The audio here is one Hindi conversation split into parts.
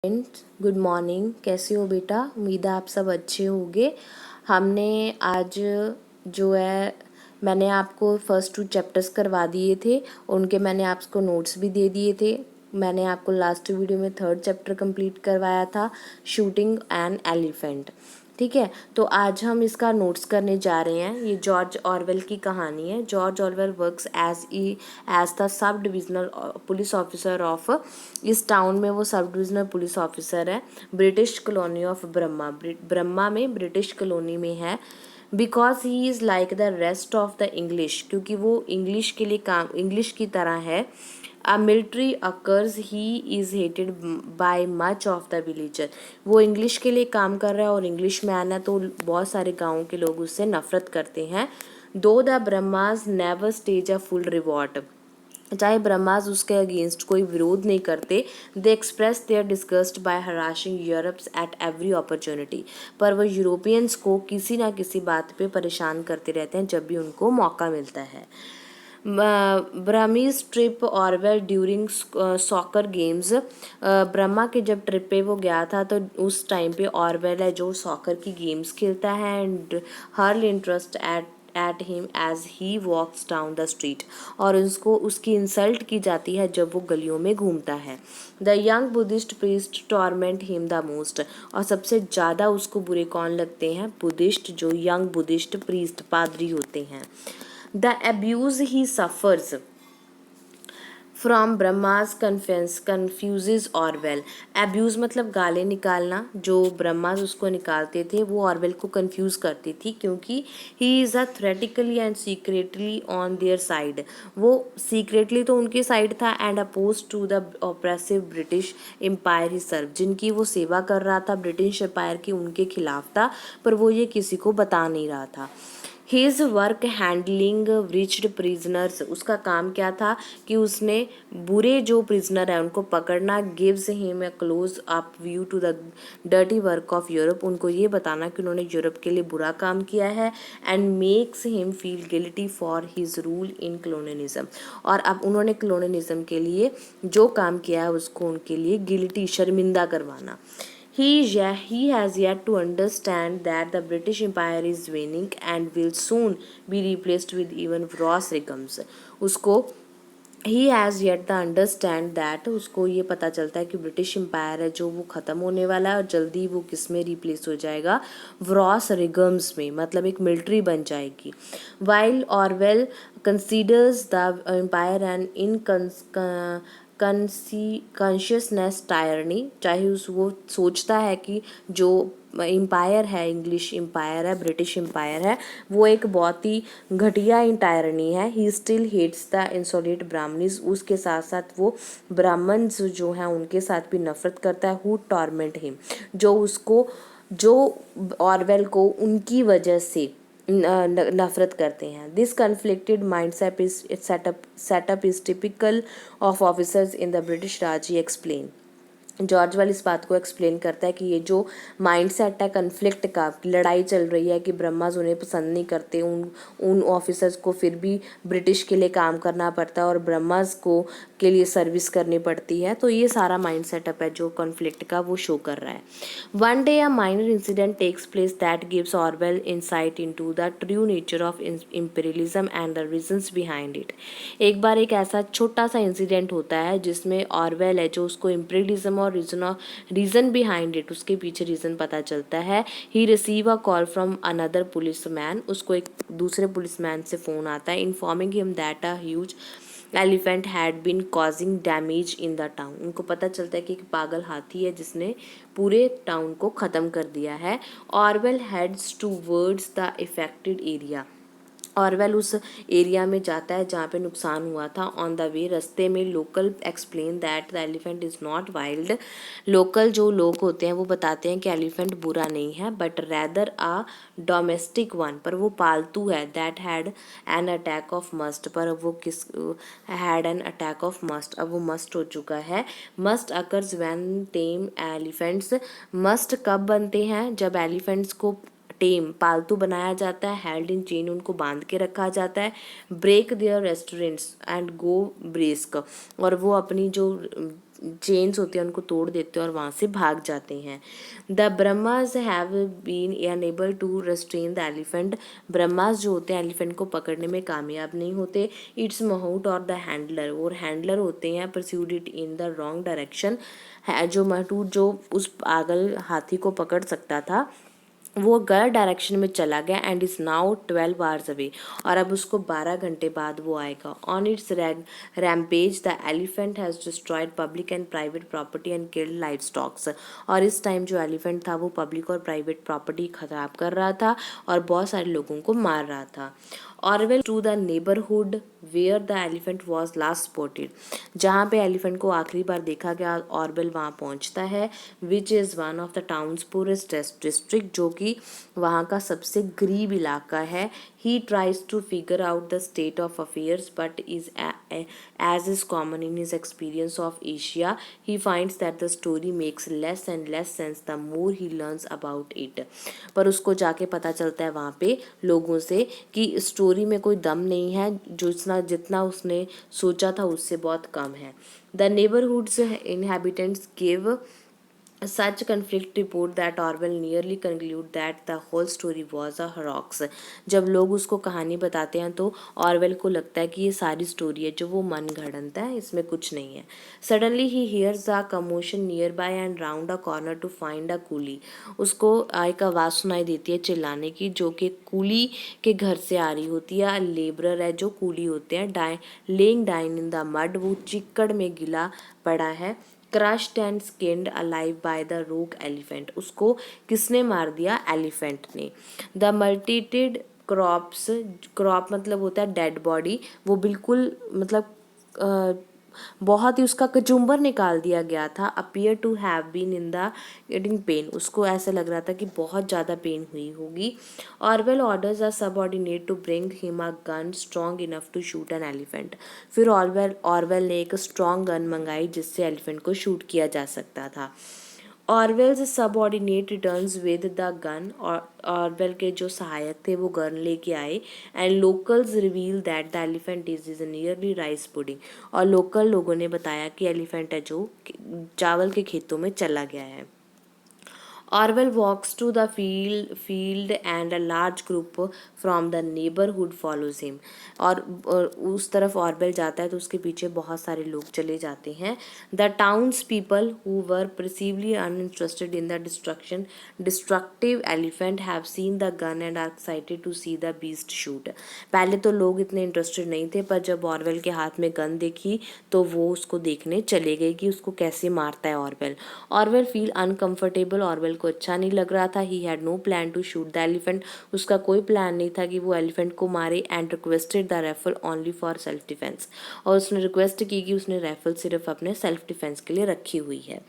Friends, good morning. कैसे हो बेटा? उम्मीद है आप सब अच्छे होंगे। हमने आज जो है मैंने आपको फर्स्ट 2 चैप्टर्स करवा दिए थे, उनके मैंने आपको नोट्स भी दे दिए थे। मैंने आपको लास्ट वीडियो में 3rd चैप्टर कंप्लीट करवाया था, शूटिंग एन एलिफेंट। ठीक है, तो आज हम इसका नोट्स करने जा रहे हैं। ये जॉर्ज ऑरवेल की कहानी है। George Orwell works as the sub divisional police officer of, इस टाउन में वो सब डिविजनल पुलिस ऑफिसर है। British colony of Burma, Burma में ब्रिटिश कॉलोनी में है। Because he is like the rest of the English, क्योंकि वो इंग्लिश के लिए काम इंग्लिश की तरह है। A military occurs, he is hated by much of the villager. वो इंग्लिश के लिए काम कर रहा है और इंग्लिश मैन है, तो बहुत सारे गाँव के लोग उससे नफरत करते हैं। Though the Burmans never stage a full revolt, चाहे ब्रह्मास उसके अगेंस्ट कोई विरोध नहीं करते। They express their disgust by harassing Europeans at every opportunity, पर वो यूरोपियंस को किसी ना किसी बात पे परेशान करते रहते हैं जब भी उनको मौका मिलता है। Burmese trip Orwell during soccer games, Burma के जब ट्रिप पे वो गया था तो उस टाइम पे ऑरवेल है जो सॉकर की गेम्स खेलता है, and hurl interest at him as he walks down the street, और उसको उसकी इंसल्ट की जाती है जब वो गलियों में घूमता है। The young Buddhist priest torment him the most, और सबसे ज़्यादा उसको बुरे कौन लगते हैं? बुद्धिस्ट, जो यंग बुद्धिस्ट प्रीस्ट पादरी होते हैं। The abuse he suffers from Brahma's confuses Orwell. Abuse मतलब गाले निकालना, जो ब्रह्मा उसको निकालते थे वो ऑरवेल को कंफ्यूज करती थी, क्योंकि he is a theoretically and secretly on their side. वो secretly तो उनके साइड था, and opposed to the oppressive British Empire he served, जिनकी वो सेवा कर रहा था ब्रिटिश एम्पायर की, उनके खिलाफ था, पर वो ये किसी को बता नहीं रहा था। His work handling wretched prisoners, उसका काम क्या था कि उसने बुरे जो प्रिजनर है उनको पकड़ना। Gives him a close up view to the dirty work of Europe, उनको ये बताना कि उन्होंने यूरोप के लिए बुरा काम किया है। And makes him feel guilty for his rule in colonialism, और अब उन्होंने कॉलोनियलिज्म के लिए जो काम किया है उसको उनके लिए गिल्टी, शर्मिंदा करवाना। He has yet to understand that the British Empire is waning and will soon be replaced with even worse regimes. उसको he has yet the understand that, उसको ये पता चलता है कि ब्रिटिश एम्पायर है जो वो ख़त्म होने वाला है, और जल्दी वो किस में रिप्लेस हो जाएगा? व्रॉस रिगम्स में, मतलब एक मिलिट्री बन जाएगी। While Orwell considers the empire and in consciousness tyranny, चाहे उस वो सोचता है कि जो एम्पायर है, इंग्लिश एम्पायर है, ब्रिटिश एम्पायर है, वो एक बहुत ही घटिया टायरनी है। He still hates the insolent Burmese, उसके साथ साथ वो ब्राह्मण्स जो हैं उनके साथ भी नफरत करता है। हु टॉर्मेंट हिम, जो ऑरवेल को उनकी वजह से नफरत करते हैं। This conflicted mind setup is typical of officers in the British Raj, he explain. George well इस बात को एक्सप्लेन करता है कि ये जो माइंड सेट है कन्फ्लिक्ट का, लड़ाई चल रही है कि ब्रह्मास उन्हें पसंद नहीं करते, उन ऑफिसर्स को फिर भी ब्रिटिश के लिए काम करना पड़ता है और ब्रह्मास को के लिए सर्विस करनी पड़ती है, तो ये सारा माइंड सेटअप है जो कॉन्फ्लिक्ट का वो शो कर रहा है। One day a minor incident takes place that gives Orwell insight into the true nature of imperialism and the reasons behind it. एक बार एक ऐसा छोटा सा इंसिडेंट होता है जिसमें ऑरवेल है जो उसको इंपीरियलिज्म और रीजन बिहाइंड इट, उसके पीछे रीजन पता चलता है। He receive a call from another policeman, उसको एक दूसरे पुलिसमैन से फ़ोन आता है, informing him that a huge elephant had been causing damage in the town. उनको पता चलता है कि एक पागल हाथी है जिसने पूरे टाउन को ख़त्म कर दिया है। Orwell heads towards the affected area, Orwell उस एरिया में जाता है जहाँ पे नुकसान हुआ था। ऑन द वे, रास्ते में local explain that the elephant is not wild, local जो लोग होते हैं वो बताते हैं कि एलिफेंट बुरा नहीं है, but rather a domestic one, पर वो पालतू है। That had an attack of musth, पर वो किस had an attack of musth, अब वो मस्ट हो चुका है। Musth occurs when tame elephants, musth कब बनते हैं? जब एलिफेंट्स को टेम, पालतू बनाया जाता है। हेल्ड इन चेन, उनको बांध के रखा जाता है। Break their restraints and go berserk, और वो अपनी जो चेन्स होते हैं उनको तोड़ देते हैं और वहाँ से भाग जाते हैं। The Burmans have been unable to restrain the elephant. Burmans जो होते हैं एलिफेंट को पकड़ने में कामयाब नहीं होते। इट्स महूट और द हैंडलर, और हैंडलर होते हैं, pursued it in the wrong direction. है जो महटूट जो उस पागल हाथी को पकड़ सकता था वो गलत डायरेक्शन में चला गया and is now 12 hours away, और अब उसको 12 घंटे बाद वो आएगा। On it's rampage the elephant has destroyed public and private property and killed life stocks. और इस टाइम जो एलिफेंट था वो पब्लिक और प्राइवेट प्रॉपर्टी खराब कर रहा था और बहुत सारे लोगों को मार रहा था। Orwell to the neighbourhood where the elephant was last spotted, जहाँ पे एलिफेंट को आखिरी बार देखा गया ऑरवेल वहाँ पहुँचता है, which is one of the town's poorest district, जो कि वहाँ का सबसे गरीब इलाका है। He tries to figure out the state of affairs but is as is common in his experience of Asia, he finds that the story makes less and less sense the more he learns about it। पर उसको जाके पता चलता है वहाँ पे लोगों से कि स्टोरी में कोई दम नहीं है, जो जितना उसने सोचा था उससे बहुत कम है। The neighbourhoods inhabitants gave such conflict report that Orwell nearly conclude that the whole story was a hoax। जब लोग उसको कहानी बताते हैं तो ऑरवेल को लगता है कि ये सारी स्टोरी है जो वो मन गढ़ंत है, इसमें कुछ नहीं है। Suddenly he hears a commotion nearby and round a corner to find a coolie. उसको एक आवाज़ सुनाई देती है चिल्लाने की, जो कि कूली के घर से आ रही होती है। लेबरर है जो कूली होते हैं, lying dying in the mud, वो चिक्कड़ में गिला पड़ा है। Crushed and skinned alive by the rogue elephant, उसको किसने मार दिया? एलिफेंट ने। द मल्टीटेड क्रॉप मतलब होता है डेड बॉडी, वो बिल्कुल मतलब बहुत ही उसका कचुम्बर निकाल दिया गया था। Appear to have been in the getting pain, उसको ऐसा लग रहा था कि बहुत ज़्यादा पेन हुई होगी। Orwell orders a subordinate to bring him a gun strong enough to shoot an elephant. फिर ऑरवेल ने एक स्ट्रॉन्ग गन मंगाई जिससे एलिफेंट को शूट किया जा सकता था। Orwell's subordinate returns with the gun, और ऑरवेल के जो सहायक थे वो गन लेके आए। And locals reveal that the elephant is nearly rice pudding, और लोकल लोगों ने बताया कि एलिफेंट है जो चावल के खेतों में चला गया है। Orwell walks to the field and a large group from the neighborhood follows him। और उस तरफ ऑरवेल जाता है तो उसके पीछे बहुत सारे लोग चले जाते हैं। The townspeople who were perceivably uninterested in the destructive elephant have seen the gun and are excited to see the beast shoot। पहले तो लोग इतने इंटरेस्टेड नहीं थे, पर जब ऑरवेल के हाथ में गन देखी तो वो उसको देखने चले गए कि उसको कैसे मारता है Orwell. Orwell feel uncomfortable, Orwell को अच्छा नहीं लग रहा था। He had no plan to shoot the elephant, उसका कोई प्लान नहीं था कि वो एलिफेंट को मारे। And requested the rifle only for self defence, और उसने रिक्वेस्ट की कि उसने राइफल सिर्फ अपने सेल्फ डिफेंस के लिए रखी हुई है।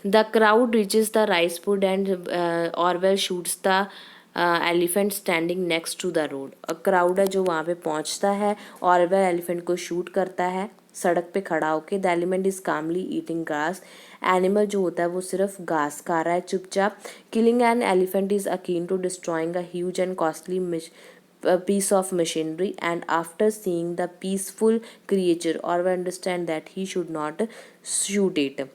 The crowd reaches the rice paddy and Orwell shoots the elephant standing next to the road. Crowd है जो वहाँ पे पहुँचता है, ऑरवेल एलिफेंट को शूट करता है सड़क पे खड़ा होके। The elephant is calmly eating grass, animal जो होता है वो सिर्फ घास खा रहा है चुपचाप। Killing an elephant is akin to destroying a huge and costly piece of machinery, and after seeing the peaceful creature or understand that he should not shoot it।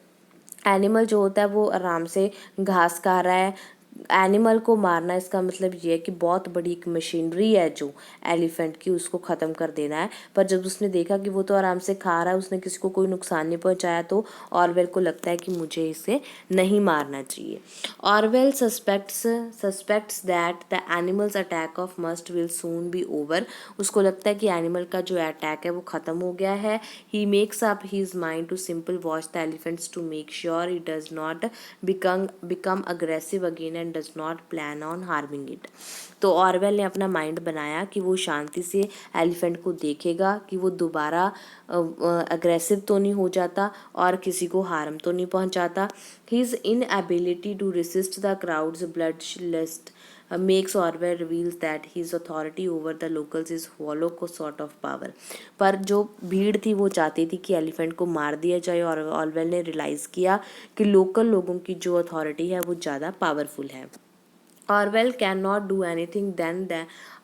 Animal जो होता है वो आराम से घास खा रहा है। एनिमल को मारना इसका मतलब ये है कि बहुत बड़ी एक मशीनरी है जो एलिफेंट की, उसको ख़त्म कर देना है। पर जब उसने देखा कि वो तो आराम से खा रहा है, उसने किसी को कोई नुकसान नहीं पहुंचाया, तो ऑरवेल को लगता है कि मुझे इसे नहीं मारना चाहिए। Orwell suspects that the animals attack of must will soon be over, उसको लगता है कि एनिमल का जो अटैक है वो ख़त्म हो गया है। He makes up his mind to simple watch the elephants to make sure it does not become aggressive again and does not plan on harming it. तो ऑरवेल ने अपना माइंड बनाया कि वो शांति से एलिफेंट को देखेगा कि वो दोबारा अग्रेसिव तो नहीं हो जाता और किसी को हार्म तो नहीं पहुंचाता। His inability to resist the crowd's bloodlust makes Orwell reveals that his authority over the locals is hollow sort of power। पर जो भीड़ थी वो चाहती थी कि एलिफेंट को मार दिया जाए, और ऑरवेल ने रियलाइज़ किया कि लोकल लोगों की जो अथॉरिटी है वो ज़्यादा पावरफुल है। Orwell cannot do anything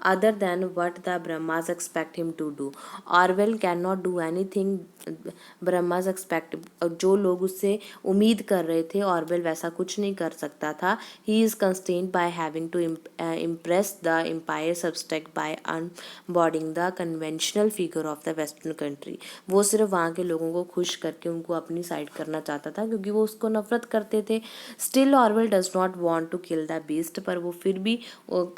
other than what the Brahmas expect him to do. Orwell cannot do anything Brahmas expect, जो लोग उससे उम्मीद कर रहे थे ऑरवेल वैसा कुछ नहीं कर सकता था. He is constrained by having to impress the empire subject by embodying the conventional figure of the western country. वो सिर्फ वहाँ के लोगों को खुश करके उनको अपनी साइड करना चाहता था क्योंकि वो उसको नफरत करते थे. Still Orwell does not want to kill the beast, पर वो फिर भी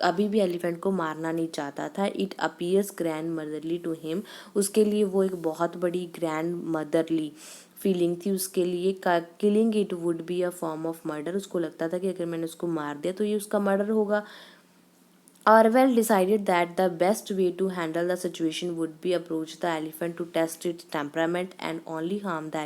अभी भी एलिफेंट को मारना नहीं चाहता था. It appears grandmotherly to him, उसके लिए वो एक बहुत बड़ी ग्रैंड मदरली फीलिंग थी उसके लिए. Killing it would be a form of murder, उसको लगता था कि अगर मैंने उसको मार दिया तो ये उसका मर्डर होगा. Orwell decided that the best way to handle the situation would be approach the elephant to test its temperament and only harm the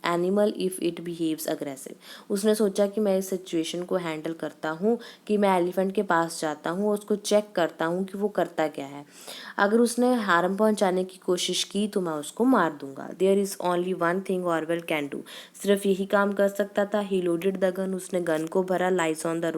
animal if it behaves aggressive. उसने सोचा कि मैं इस सिचुएशन को हैंडल करता हूँ कि मैं एलिफेंट के पास जाता हूँ और उसको चेक करता हूँ कि वो करता क्या है. अगर उसने हार्म पहुँचाने की कोशिश की तो मैं उसको मार दूंगा. There is only one thing Orwell can do, सिर्फ यही काम कर सकता था. ही लोडेड द गन, उसने गन को भरा. लाइज ऑन द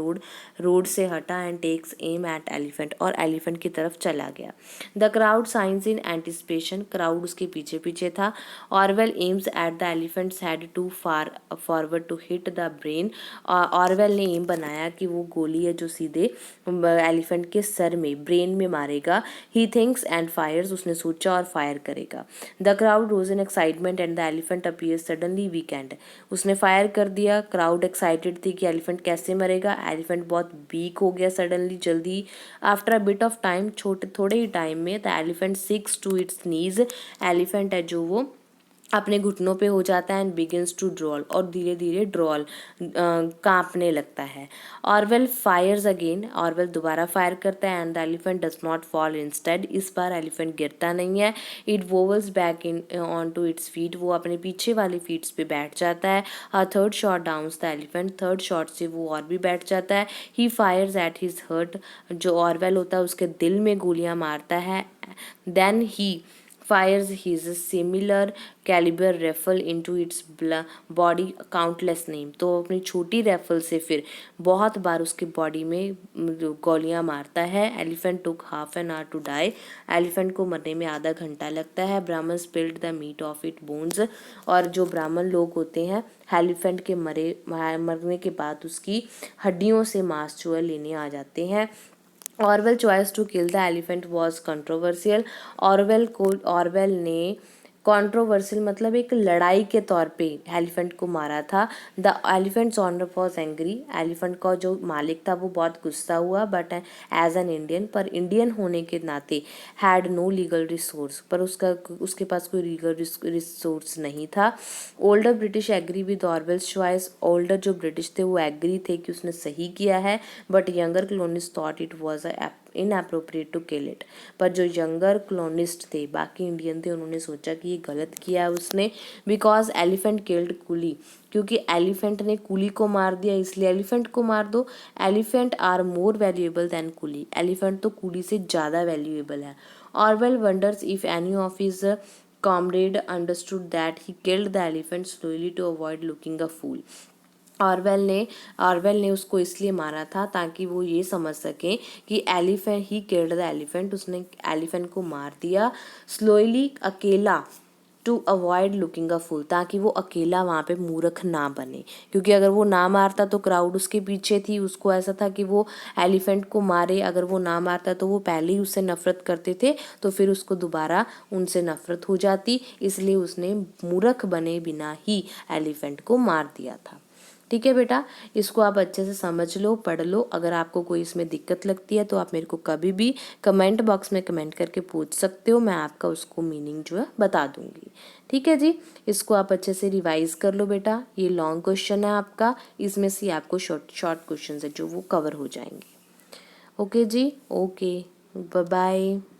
रोड से हटा and takes aim at elephant, और एलिफेंट की तरफ चला गया. द क्राउड साइंस इन एंटिसिपेशन, क्राउड उसके पीछे पीछे था. Orwell aims at the elephant's head too far forward to hit the brain. Orwell ने एम बनाया कि वो गोली है जो सीधे एलिफेंट के सर में, ब्रेन में मारेगा. ही थिंक्स एंड फायर्स, उसने सोचा और फायर करेगा. The crowd rose in excitement and the elephant appear suddenly weakened. उसने फायर कर दिया. क्राउड एक्साइटेड थी कि एलिफेंट कैसे मरेगा. एलिफेंट बहुत वीक हो गया सडनली, जल्दी. After a bit of time, थोड़े ही टाइम में, the elephant sinks to its knees, elephant है जो वो अपने घुटनों पे हो जाता है. एंड बिगिंस टू ड्रॉल, और धीरे धीरे ड्रॉल कांपने लगता है. ऑरवेल फायर्स अगेन, ऑरवेल दोबारा फायर करता है. And the elephant does not fall instead, इस बार एलिफेंट गिरता नहीं है. It wobbles back in onto its feet, वो अपने पीछे वाली फीट्स पे बैठ जाता है. A third shot downs the elephant, third shot से वो और भी बैठ जाता है. He fires at his heart, जो ऑरवेल होता है उसके दिल में गोलियां मारता है. Then he fires his similar caliber rifle into its body countless name, तो अपनी छोटी राइफल से फिर बहुत बार उसके बॉडी में गोलियां मारता है. Elephant took half an hour to die, elephant को मरने में आधा घंटा लगता है. Burman spilled the meat off it bones, और जो ब्राह्मण लोग होते हैं एलिफेंट के मरने के बाद उसकी हड्डियों से मांस जो है लेने आ जाते हैं. Orwell choice to kill the elephant was controversial, Orwell ने कंट्रोवर्शियल मतलब एक लड़ाई के तौर पे एलिफेंट को मारा था. The elephant's owner was angry, elephant का जो मालिक था वो बहुत गुस्सा हुआ. बट एज एन इंडियन, पर इंडियन होने के नाते हैड नो लीगल रिसोर्स, पर उसके पास कोई लीगल रिसोर्स नहीं था. Older British agree with Orwell's choice, older जो ब्रिटिश थे वो एग्री थे कि उसने सही किया है. But younger colonist thought it was inappropriate to kill it, पर जो यंगर कॉलोनिस्ट थे, बाकी इंडियन थे, उन्होंने सोचा कि ये गलत किया है उसने. बिकॉज एलिफेंट किल्ड कूली, क्योंकि एलिफेंट ने कूली को मार दिया इसलिए एलिफेंट को मार दो. Elephant are more valuable than coolie, elephant तो कूली से ज़्यादा वैल्यूएबल है. Orwell wonders if any of his comrade understood that he killed the elephant slowly to avoid looking a fool. Orwell ने उसको इसलिए मारा था ताकि वो ये समझ सके कि elephant he killed the elephant, उसने एलिफेंट को मार दिया स्लोली, अकेला, टू अवॉइड लुकिंग अ फूल, ताकि वो अकेला वहाँ पे मूर्ख ना बने. क्योंकि अगर वो ना मारता तो क्राउड उसके पीछे थी, उसको ऐसा था कि वो एलिफेंट को मारे. अगर वो ना मारता तो वो पहले ही उससे नफरत करते थे, तो फिर उसको दोबारा उनसे नफरत हो जाती. इसलिए उसने मूर्ख बने बिना ही एलिफेंट को मार दिया था. ठीक है बेटा, इसको आप अच्छे से समझ लो, पढ़ लो. अगर आपको कोई इसमें दिक्कत लगती है तो आप मेरे को कभी भी कमेंट बॉक्स में कमेंट करके पूछ सकते हो, मैं आपका उसको मीनिंग जो है बता दूंगी. ठीक है जी, इसको आप अच्छे से रिवाइज कर लो बेटा. ये लॉन्ग क्वेश्चन है आपका, इसमें से आपको शॉर्ट क्वेश्चन है जो वो कवर हो जाएंगे. ओके जी, ओके, बाय बाय.